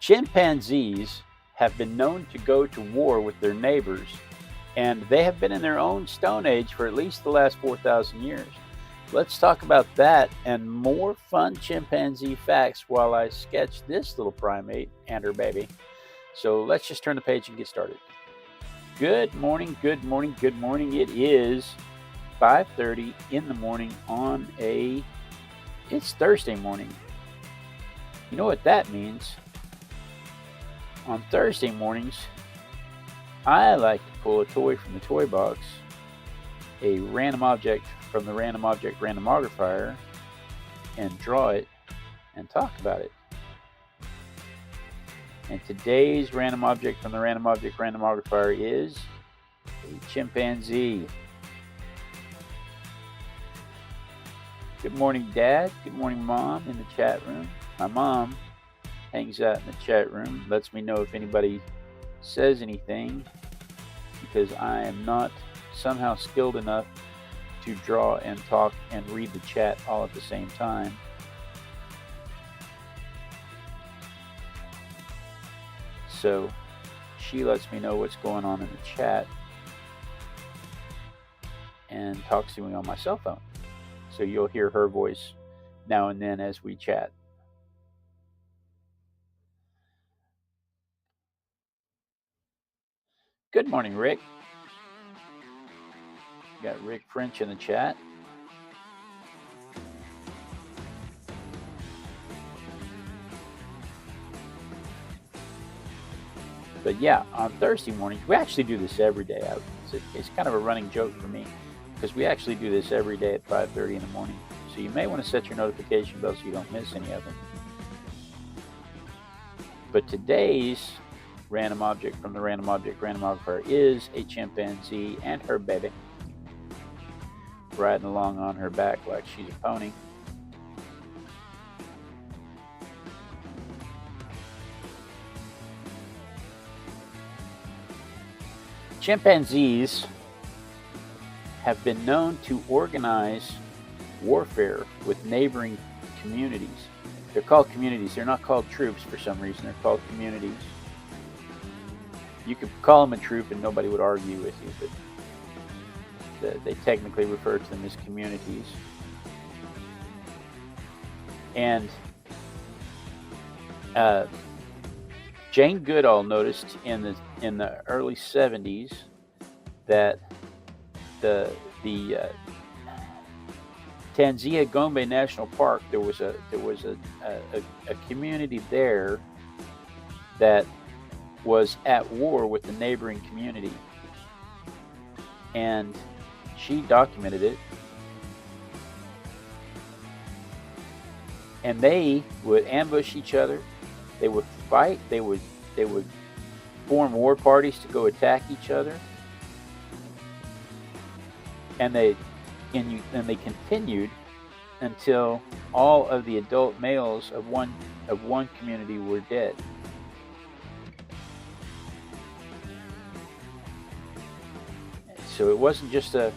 Chimpanzees have been known to go to war with their neighbors, and they have been in their own Stone Age for at least the last 4,000 years. Let's talk about that and more fun chimpanzee facts while I sketch this little primate and her baby. So let's just turn the page and get started. Good morning, good morning, good morning. It is 5:30 in the morning on it's Thursday morning. You know what that means? On Thursday mornings, I like to pull a toy from the toy box, a random object from the Random Object Randomogrifier, and draw it and talk about it. And today's random object from the Random Object Randomogrifier is a chimpanzee. Good morning, Dad. Good morning, Mom, in the chat room. My mom hangs out in the chat room, lets me know if anybody says anything, because I am not somehow skilled enough to draw and talk and read the chat all at the same time. So she lets me know what's going on in the chat and talks to me on my cell phone. So you'll hear her voice now and then as we chat. Good morning, Rick. Got Rick French in the chat. But yeah, on Thursday mornings, we actually do this every day. It's kind of a running joke for me because we actually do this every day at 5:30 in the morning. So you may want to set your notification bell so you don't miss any of them. But today's random object from the Random Object Randomogrifier is a chimpanzee and her baby, riding along on her back like she's a pony. Chimpanzees have been known to organize warfare with neighboring communities. They're called communities. They're not called troops for some reason. They're called communities. You could call them a troop and nobody would argue with you, but they technically refer to them as communities. And Jane Goodall noticed in the early 70s that the Tanzania Gombe National Park, there was a community there that was at war with the neighboring community, and she documented it. And they would ambush each other, they would fight, they would form war parties to go attack each other, and they continued until all of the adult males of one community were dead. So it wasn't just a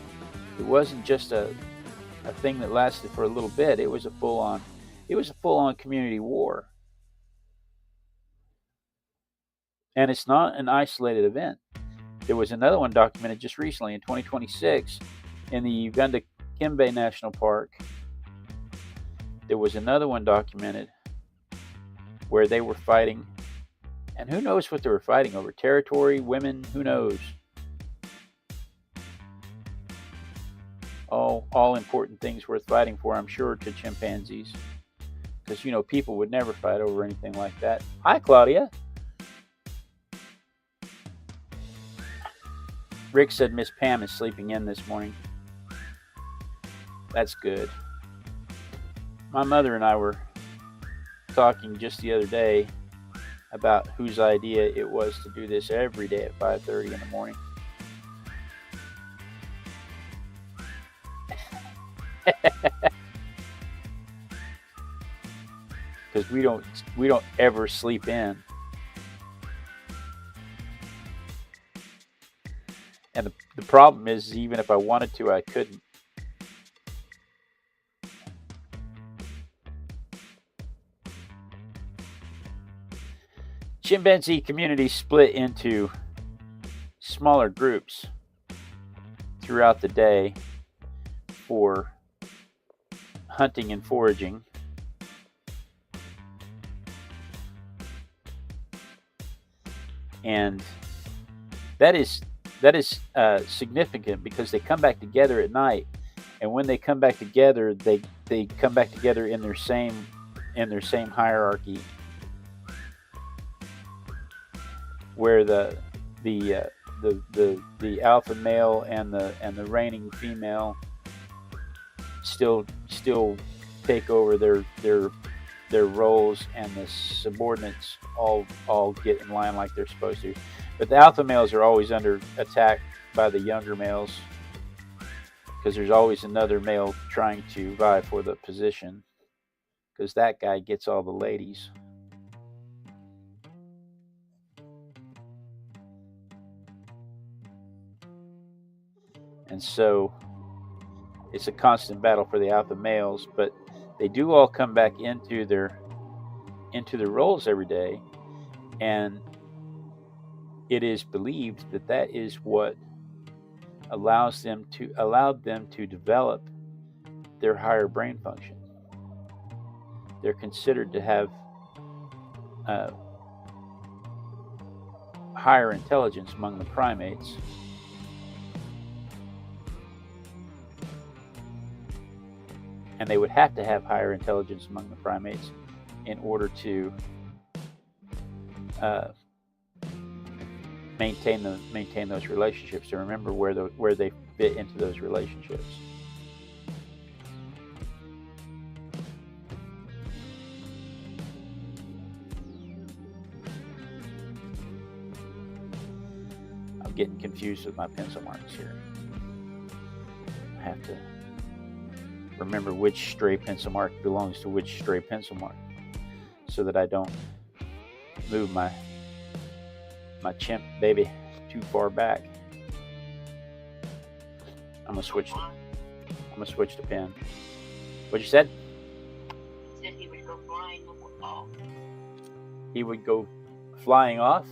thing that lasted for a little bit. It was a full on community war. And it's not an isolated event. There was another one documented just recently in 2026 in the Uganda Kimbe National Park. There was another one documented where they were fighting, and who knows what they were fighting over? Territory, women, who knows? All important things worth fighting for, I'm sure, to chimpanzees, because people would never fight over anything like that. Hi, Claudia. Rick said Miss Pam is sleeping in this morning. That's good. My mother and I were talking just the other day about whose idea it was to do this every day at 5:30 in the morning. Because we don't ever sleep in. And the problem is, even if I wanted to, I couldn't. chimpanzee communities split into smaller groups throughout the day for hunting and foraging. And that is significant because they come back together at night, and when they come back together, they come back together in their same hierarchy, where the alpha male and the reigning female still take over their roles, and the subordinates all get in line like they're supposed to. But the alpha males are always under attack by the younger males, because there's always another male trying to vie for the position, because that guy gets all the ladies. And so it's a constant battle for the alpha males, but they do all come back into their roles every day, and it is believed that that is what allowed them to develop their higher brain function. They're considered to have higher intelligence among the primates. And they would have to have higher intelligence among the primates in order to maintain those relationships, to remember where they fit into those relationships. I'm getting confused with my pencil marks here. I have to remember which stray pencil mark belongs to which stray pencil mark, so that I don't move my chimp baby too far back. I'm gonna switch the pen. What you said? He said he would go flying off. He would go flying off?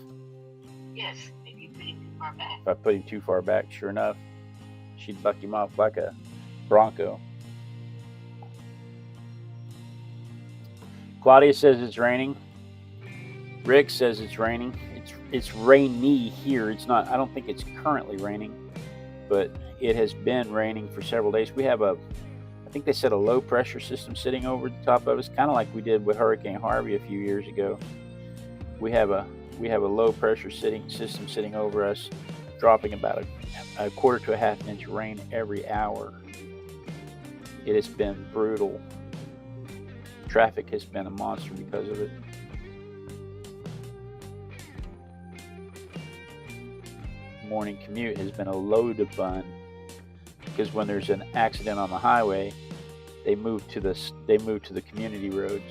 Yes, if you put him too far back. If I put him too far back, sure enough, she'd buck him off like a bronco. Claudia says it's raining. Rick says it's raining. It's rainy here. It's not. I don't think it's currently raining, but it has been raining for several days. We have I think they said a low pressure system sitting over the top of us, kind of like we did with Hurricane Harvey a few years ago. We have a low pressure system sitting over us, dropping about a quarter to a half an inch of rain every hour. It has been brutal. Traffic has been a monster because of it. Morning commute has been a load of fun, because when there's an accident on the highway, they move to the community roads.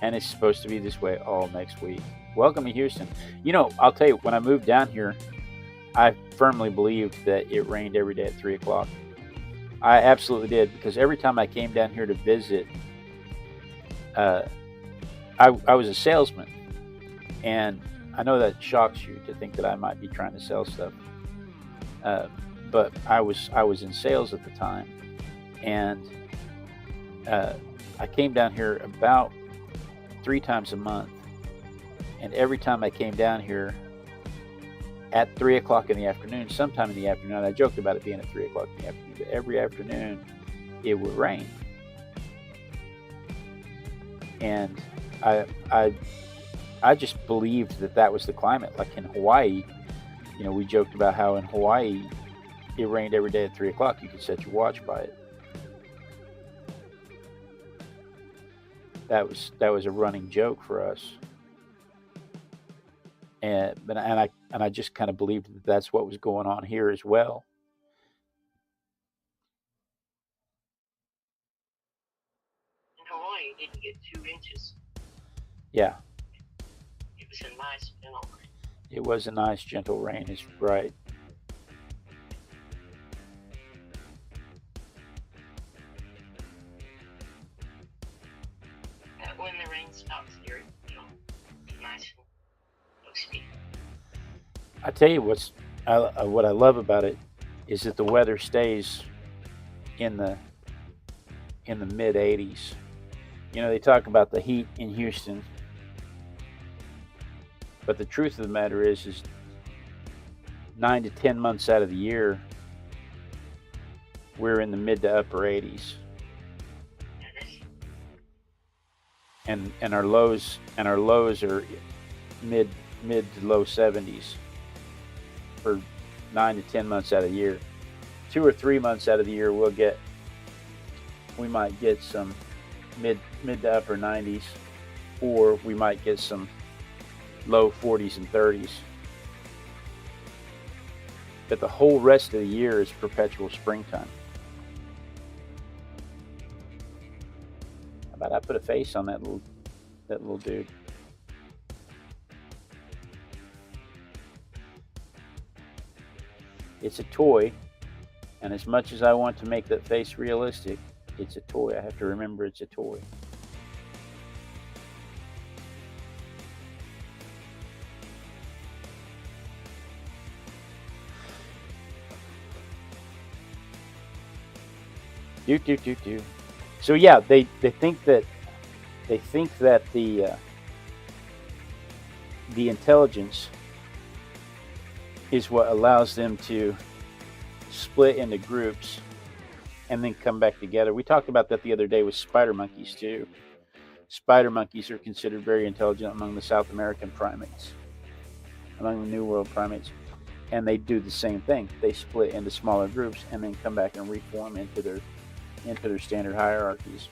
And it's supposed to be this way all next week. Welcome to Houston. You know, I'll tell you, when I moved down here, I firmly believed that it rained every day at 3 o'clock. I absolutely did, because every time I came down here to visit, I was a salesman, and I know that shocks you to think that I might be trying to sell stuff, but I was in sales at the time, and I came down here about 3 times a month, and every time I came down here at 3 o'clock in the afternoon, sometime in the afternoon, and I joked about it being at 3 o'clock in the afternoon, but every afternoon it would rain. And I just believed that was the climate. Like in Hawaii, you know, we joked about how in Hawaii it rained every day at 3 o'clock. You could set your watch by it. That was a running joke for us. And I just kind of believed that that's what was going on here as well. In Hawaii, you didn't get 2 inches. Yeah. It was a nice spell. It was a nice, gentle rain. It's right. When the rain stops here, it'll be nice and toasty. I tell you what I love about it is that the weather stays in the mid 80s. You know, they talk about the heat in Houston, but the truth of the matter is 9 to 10 months out of the year, we're in the mid to upper 80s, and our lows are mid to low 70s for 9 to 10 months out of the year. 2 or 3 months out of the year, we might get some mid to upper 90s, or we might get some low 40s and 30s. But the whole rest of the year is perpetual springtime. How about I put a face on that little dude? It's a toy, and as much as I want to make that face realistic, it's a toy. I have to remember it's a toy. Do. So yeah, they think that the intelligence is what allows them to split into groups and then come back together. We talked about that the other day with spider monkeys too. Spider monkeys are considered very intelligent among the South American primates, among the New World primates, and they do the same thing. They split into smaller groups and then come back and reform into their standard hierarchies.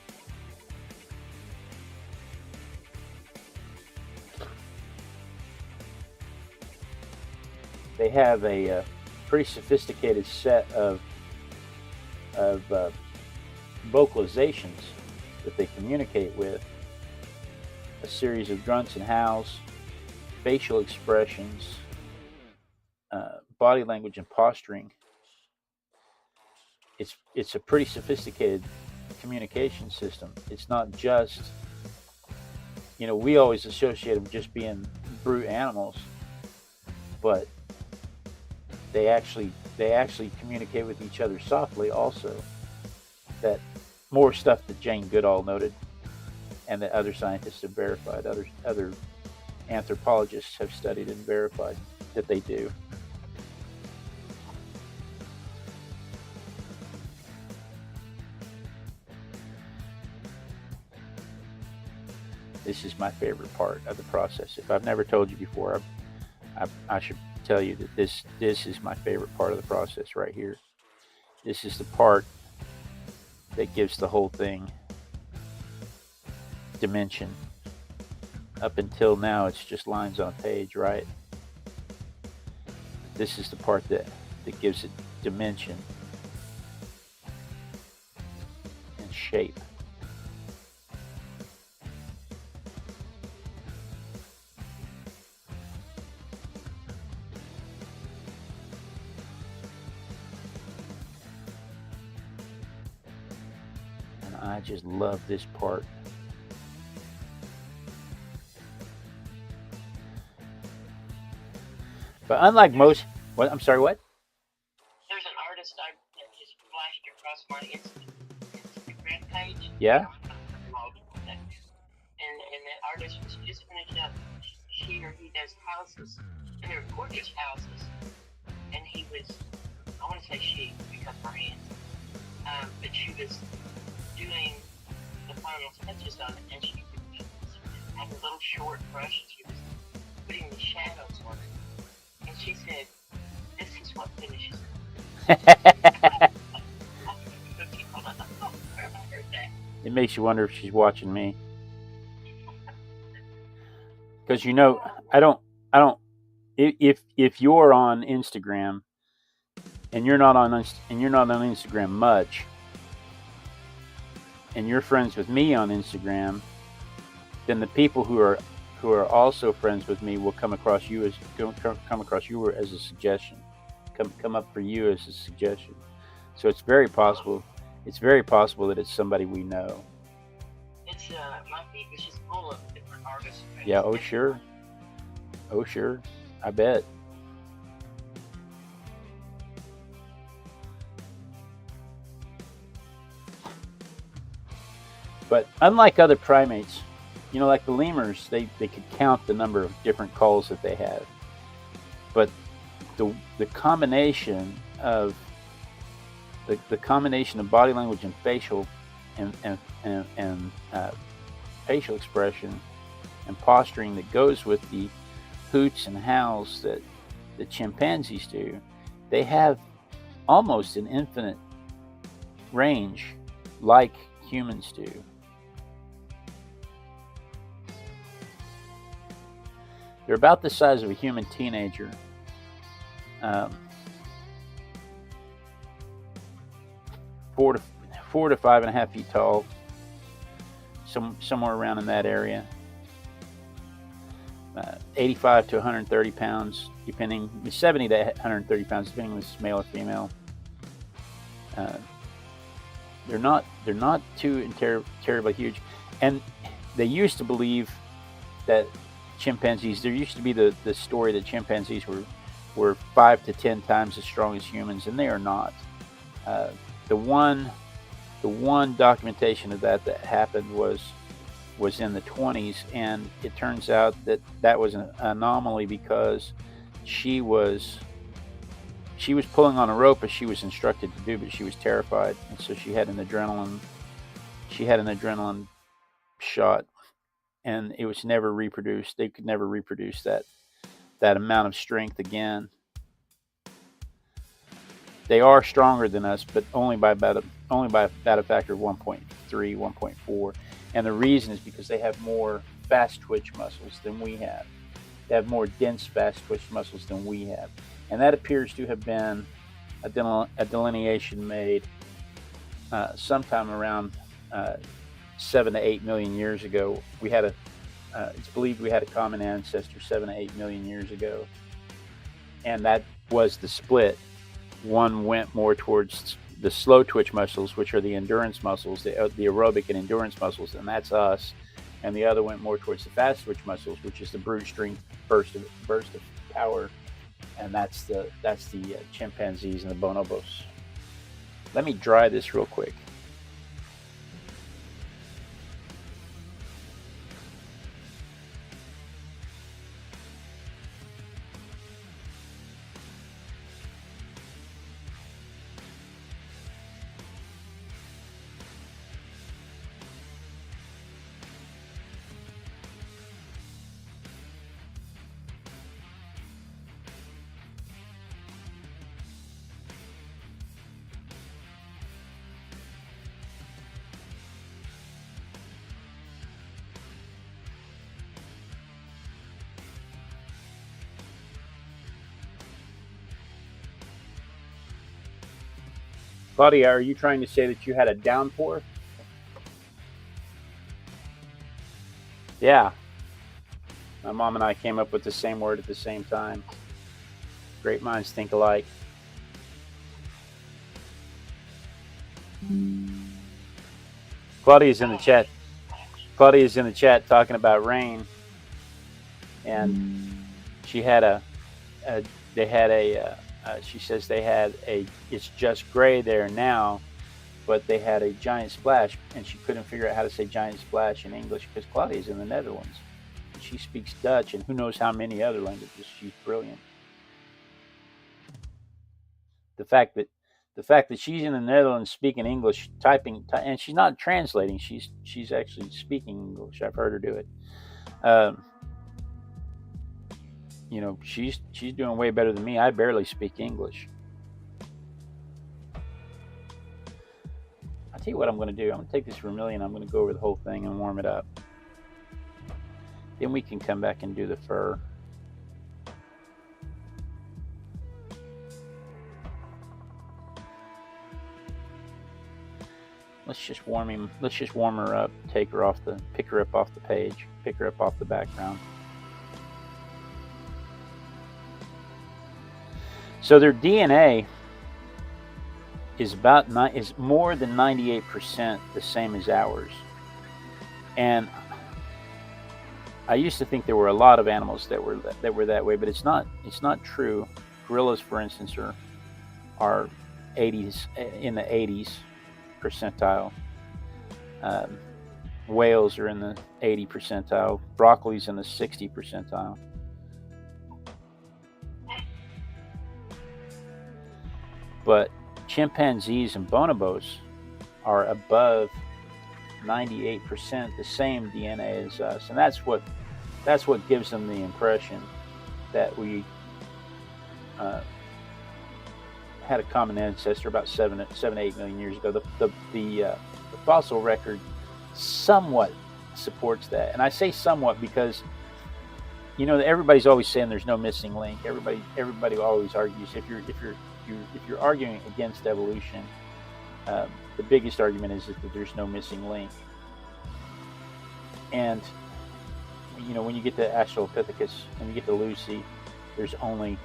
They have a pretty sophisticated set of vocalizations that they communicate with. A series of grunts and howls, facial expressions, body language, and posturing. It's a pretty sophisticated communication system. It's not just, we always associate them just being brute animals, but they actually communicate with each other softly also. That more stuff that Jane Goodall noted, and that other scientists have verified, other anthropologists have studied and verified that they do. This is my favorite part of the process. If I've never told you before, I should tell you that this is my favorite part of the process right here. This is the part that gives the whole thing dimension. Up until now, it's just lines on a page, right? This is the part that gives it dimension and shape. I just love this part. But unlike most, what? I'm sorry, what? There's an artist I just flashed across my Instagram page. Yeah. And that artist was just finished up. She or he does houses, and they're gorgeous houses. And he was, I want to say she because her hands, but she was doing the final touches on it, and she had a little short brush. She was putting the shadows on it, and she said, "This is what finishes it." It makes you wonder if she's watching me, because I don't. If you're on Instagram, and you're not on Instagram much, and you're friends with me on Instagram, then the people who who are also friends with me will come across you as a suggestion, come up for you as a suggestion. So it's very possible. It's very possible that it's somebody we know. It's my feed was just full of different artists. Yeah. Oh sure. Oh sure. I bet. But unlike other primates, you know, like the lemurs, they could count the number of different calls that they have. But the combination of the combination of body language and facial and facial expression and posturing that goes with the hoots and howls that the chimpanzees do, they have almost an infinite range like humans do. They're about the size of a human teenager. Four to 5.5 feet tall, somewhere around in that area. 85 to 130 pounds, depending, 70 to 130 pounds, depending on if it's male or female. They're not too terribly huge, and they used to believe that chimpanzees. There used to be the story that chimpanzees were 5 to 10 times as strong as humans, and they are not. The one documentation of that happened was in the 20s, and it turns out that was an anomaly because she was pulling on a rope as she was instructed to do, but she was terrified, and so she had an adrenaline shot, and it was never reproduced. They could never reproduce that amount of strength again. They are stronger than us, but only by about a factor of 1.3, 1.4. And the reason is because they have more fast twitch muscles than we have. They have more dense fast twitch muscles than we have. And that appears to have been a delineation made sometime around 7 to 8 million years ago. It's believed we had a common ancestor 7 to 8 million years ago. And that was the split. One went more towards the slow twitch muscles, which are the endurance muscles, the aerobic and endurance muscles, and that's us. And the other went more towards the fast twitch muscles, which is the brute strength burst of power, and that's the chimpanzees and the bonobos. Let me dry this real quick. Claudia, are you trying to say that you had a downpour? Yeah. My mom and I came up with the same word at the same time. Great minds think alike. Claudia's in the chat. Claudia's in the chat talking about rain, and she had she says they had it's just gray there now, but they had a giant splash, and she couldn't figure out how to say giant splash in English because Claudia's in the Netherlands. She speaks Dutch and who knows how many other languages. She's brilliant. The fact that she's in the Netherlands speaking English, and she's not translating. She's actually speaking English. I've heard her do it. She's doing way better than me. I barely speak English. I'll tell you what I'm going to do. I'm going to take this vermilion. I'm going to go over the whole thing and warm it up. Then we can come back and do the fur. Let's just warm him. Let's just warm her up. Pick her up off the page. Pick her up off the background. So their DNA is more than 98% the same as ours. And I used to think there were a lot of animals that were that way, but it's not true. Gorillas, for instance, are 80s in the 80s percentile. Whales are in the 80 percentile. Broccoli's in the 60 percentile. But chimpanzees and bonobos are above 98% the same DNA as us, and that's what gives them the impression that we had a common ancestor about 7 to 8 million years ago. The fossil record somewhat supports that, and I say somewhat because everybody's always saying there's no missing link. Everybody always argues if you're arguing against evolution. The biggest argument is that there's no missing link, and when you get to Australopithecus, when you get to Lucy, there's only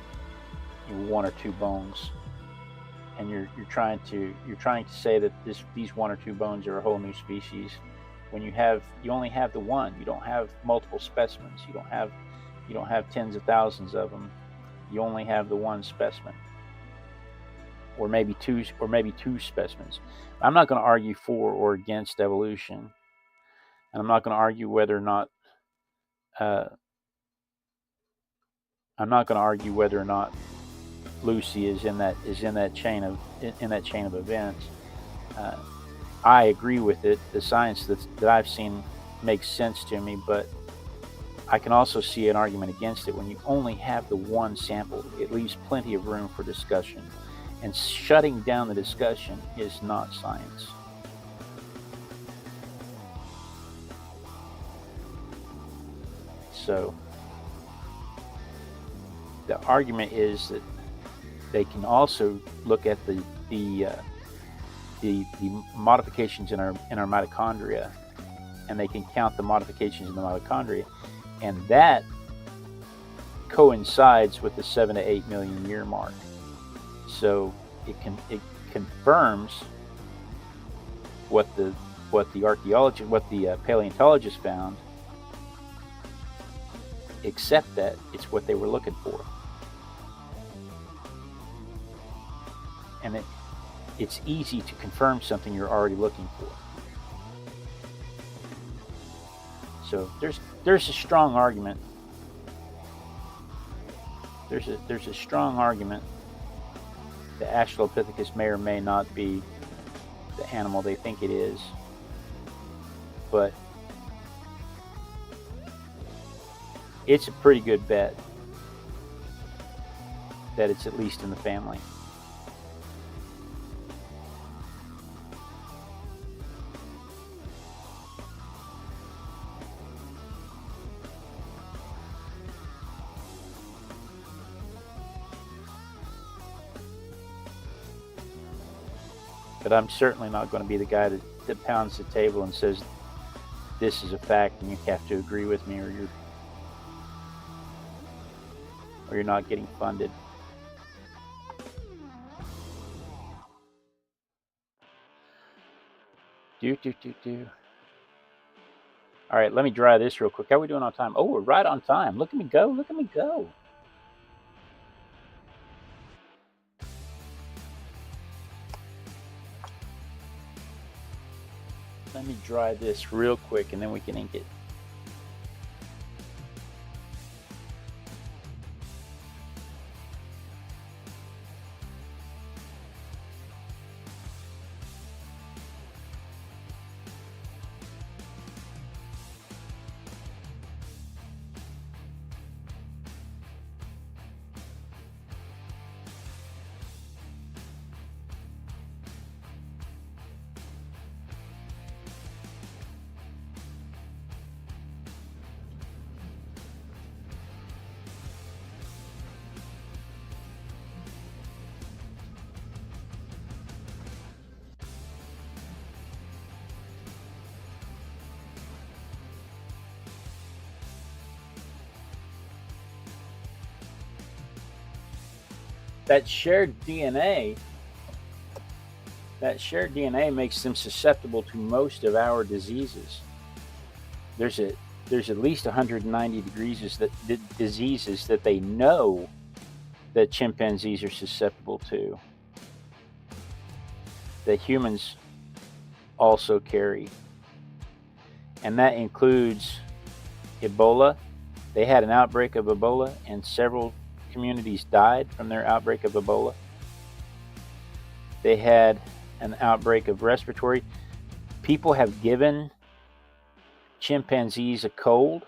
1 or 2 bones, and you're trying to say that these 1 or 2 bones are a whole new species, when you only have the one. You don't have multiple specimens. You don't have tens of thousands of them. You only have the one specimen, or maybe two specimens. I'm not going to argue for or against evolution, and I'm not going to argue whether or not Lucy is in that chain of events. I agree with it. The science that I've seen makes sense to me, but I can also see an argument against it. When you only have the one sample, it leaves plenty of room for discussion, and shutting down the discussion is not science. So the argument is that they can also look at the modifications in our mitochondria, and they can count the modifications in the mitochondria, and that coincides with the 7 to 8 million year mark. So it confirms what the paleontologists found, except that it's what they were looking for. And it's easy to confirm something you're already looking for. So there's a strong argument. There's a strong argument that Australopithecus may or may not be the animal they think it is, but it's a pretty good bet that it's at least in the family. But I'm certainly not going to be the guy that pounds the table and says, this is a fact and you have to agree with me, or you're not getting funded. All right, let me dry this real quick. How are we doing on time? Oh, we're right on time. Look at me go. Look at me go. Let me dry this real quick and then we can ink it. that shared DNA makes them susceptible to most of our diseases. There's at least 190 diseases that they know that chimpanzees are susceptible to, that humans also carry. And that includes Ebola. They had an outbreak of Ebola, and several communities died from their outbreak of Ebola. They had an outbreak of respiratory. People have given chimpanzees a cold,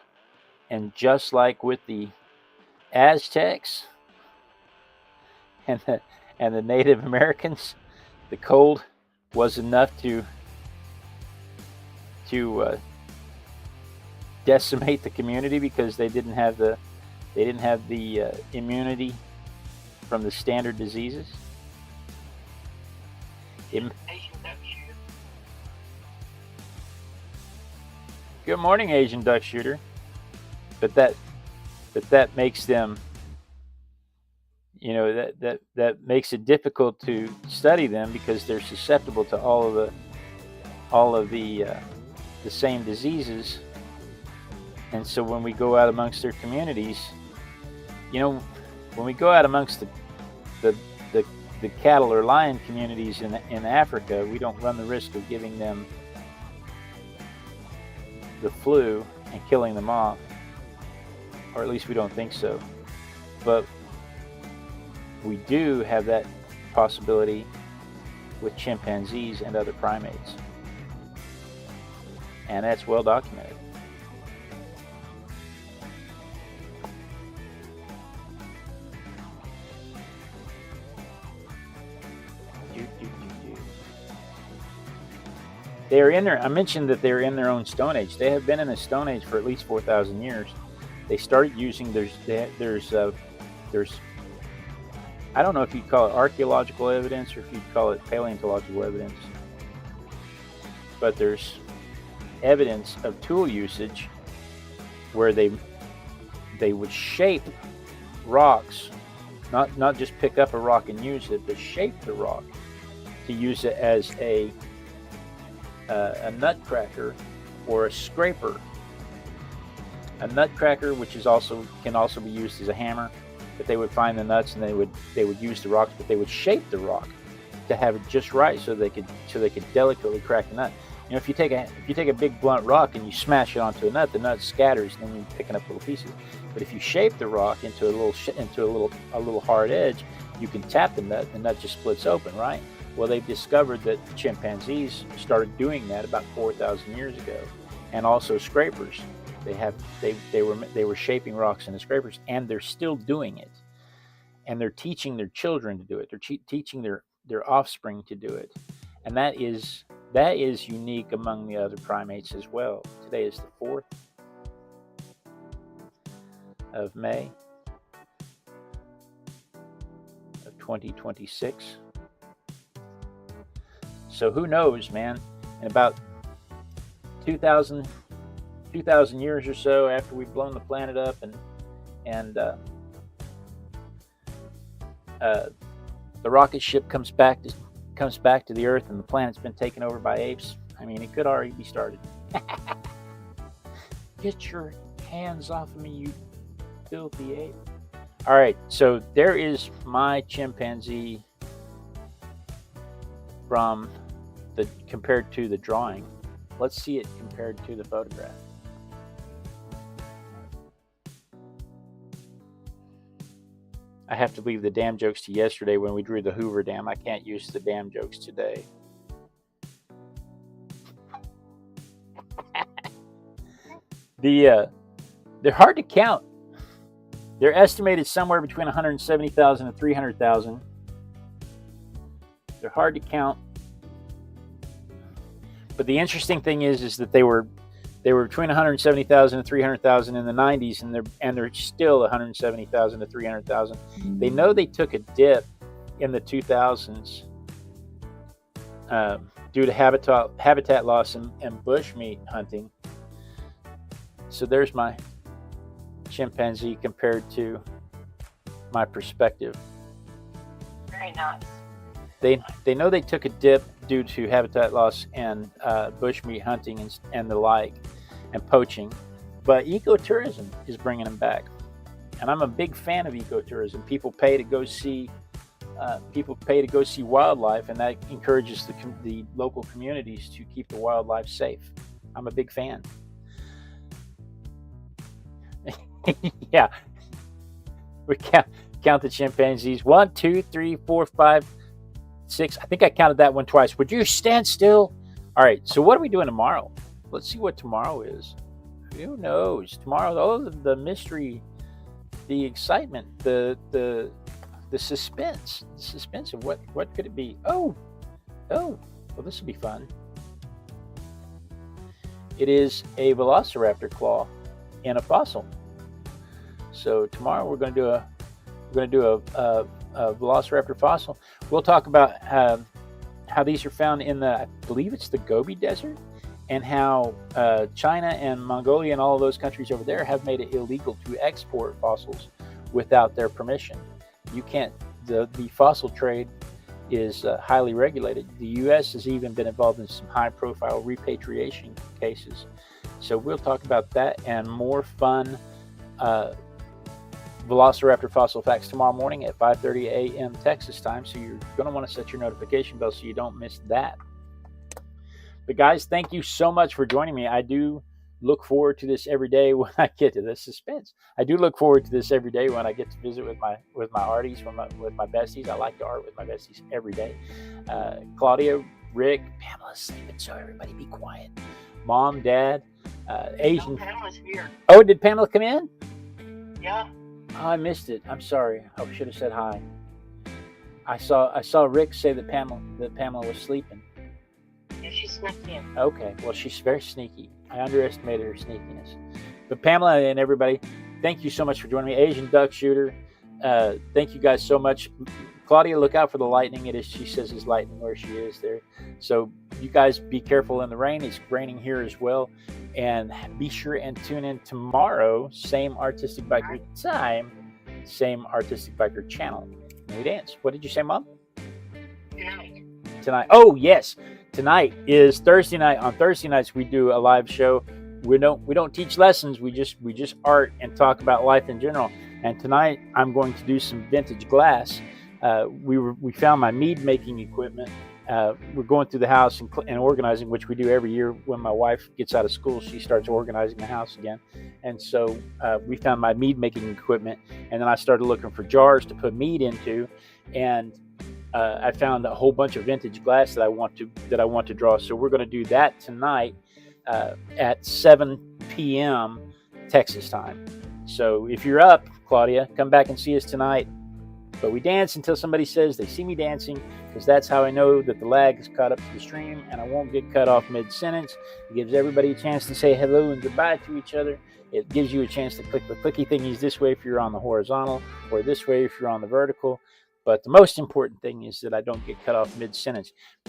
and just like with the Aztecs and the Native Americans, the cold was enough to decimate the community because they didn't have the immunity from the standard diseases. Good morning, Asian duck shooter. But that makes them, that makes it difficult to study them because they're susceptible to all of the same diseases. And so when we go out amongst their communities, when we go out amongst the cattle or lion communities in Africa, we don't run the risk of giving them the flu and killing them off, or at least we don't think so. But we do have that possibility with chimpanzees and other primates, and that's well documented. They're in there. I mentioned that they're in their own Stone Age. They have been in a Stone Age for at least 4,000 years. They started using there's I don't know if you'd call it archaeological evidence or if you'd call it paleontological evidence, but there's evidence of tool usage where they would shape rocks, not just pick up a rock and use it, but shape the rock to use it as a nutcracker or a scraper. A nutcracker, which can also be used as a hammer, but they would find the nuts and they would use the rocks, but they would shape the rock to have it just right so they could delicately crack the nut. If you take a big blunt rock and you smash it onto a nut, the nut scatters and then you're picking up little pieces. But if you shape the rock into a little hard edge, you can tap the nut just splits open, right? Well, they've discovered that chimpanzees started doing that about 4,000 years ago, and also scrapers. They were shaping rocks into scrapers, and they're still doing it. And they're teaching their children to do it. They're teaching their offspring to do it, and that is unique among the other primates as well. Today is the 4th of May of 2026. So who knows, man? In about 2,000 years or so after we've blown the planet up and the rocket ship comes back to the Earth and the planet's been taken over by apes. I mean, it could already be started. Get your hands off of me, you filthy ape. All right, so there is my chimpanzee compared to the drawing. Let's see it compared to the photograph. I have to leave the dam jokes to yesterday when we drew the Hoover Dam. I can't use the dam jokes today. They're hard to count. They're estimated somewhere between 170,000 and 300,000. They're hard to count. But the interesting thing is that they were between 170,000 and 300,000 in the 90s, and they're still 170,000 to 300,000. They know they took a dip in the 2000s due to habitat loss and bushmeat hunting. So there's my chimpanzee compared to my perspective. very nice. They know they took a dip due to habitat loss and bushmeat hunting and the like, and poaching, but ecotourism is bringing them back, and I'm a big fan of ecotourism. People pay to go see wildlife, and that encourages the local communities to keep the wildlife safe. I'm a big fan. Yeah, we count the chimpanzees. 1, 2, 3, 4, 5, 6. I think I counted that one twice. Would you stand still? All right. So what are we doing tomorrow? Let's see what tomorrow is. Who knows? Tomorrow, oh, the mystery, the excitement, the suspense, of what could it be? Oh, well, this will be fun. It is a velociraptor claw in a fossil. So tomorrow we're going to do a velociraptor fossil. We'll talk about how these are found in I believe it's the Gobi Desert, and how China and Mongolia and all of those countries over there have made it illegal to export fossils without their permission. You can't. The fossil trade is highly regulated. The U.S. has even been involved in some high-profile repatriation cases. So we'll talk about that and more fun Velociraptor fossil facts tomorrow morning at 5:30 a.m. Texas time. So you're going to want to set your notification bell so you don't miss that. But guys, thank you so much for joining me. I do look forward to this every day when I get to this suspense. I do look forward to this every day when I get to visit with my arties, with my besties. I like to art with my besties every day. Claudia, Rick, Pamela's sleeping, so everybody be quiet. Mom, Dad, Asian. Oh, Pamela's here. Oh, did Pamela come in? Yeah. Oh, I missed it. I'm sorry. I should have said hi. I saw Rick say that Pamela was sleeping. Yeah, she snuck in. Okay, well, she's very sneaky. I underestimated her sneakiness. But Pamela and everybody, thank you so much for joining me. Asian Duck Shooter, thank you guys so much. Claudia, look out for the lightning. She says it's lightning where she is there. So you guys be careful in the rain. It's raining here as well. And be sure and tune in tomorrow. Same Artistic Biker time, same Artistic Biker channel. We dance. What did you say, Mom? Tonight. Oh, yes. Tonight is Thursday night. On Thursday nights, we do a live show. We don't teach lessons. We just art and talk about life in general. And tonight, I'm going to do some vintage glass. We found my mead making equipment. We're going through the house and organizing, which we do every year. When my wife gets out of school, she starts organizing the house again. And so we found my mead making equipment, and then I started looking for jars to put mead into, and I found a whole bunch of vintage glass that I want to draw. So we're going to do that tonight at 7 p.m. Texas time. So if you're up, Claudia, come back and see us tonight. But we dance until somebody says they see me dancing, because that's how I know that the lag is caught up to the stream and I won't get cut off mid-sentence. It gives everybody a chance to say hello and goodbye to each other. It gives you a chance to click the clicky thingies this way if you're on the horizontal, or this way if you're on the vertical. But the most important thing is that I don't get cut off mid-sentence.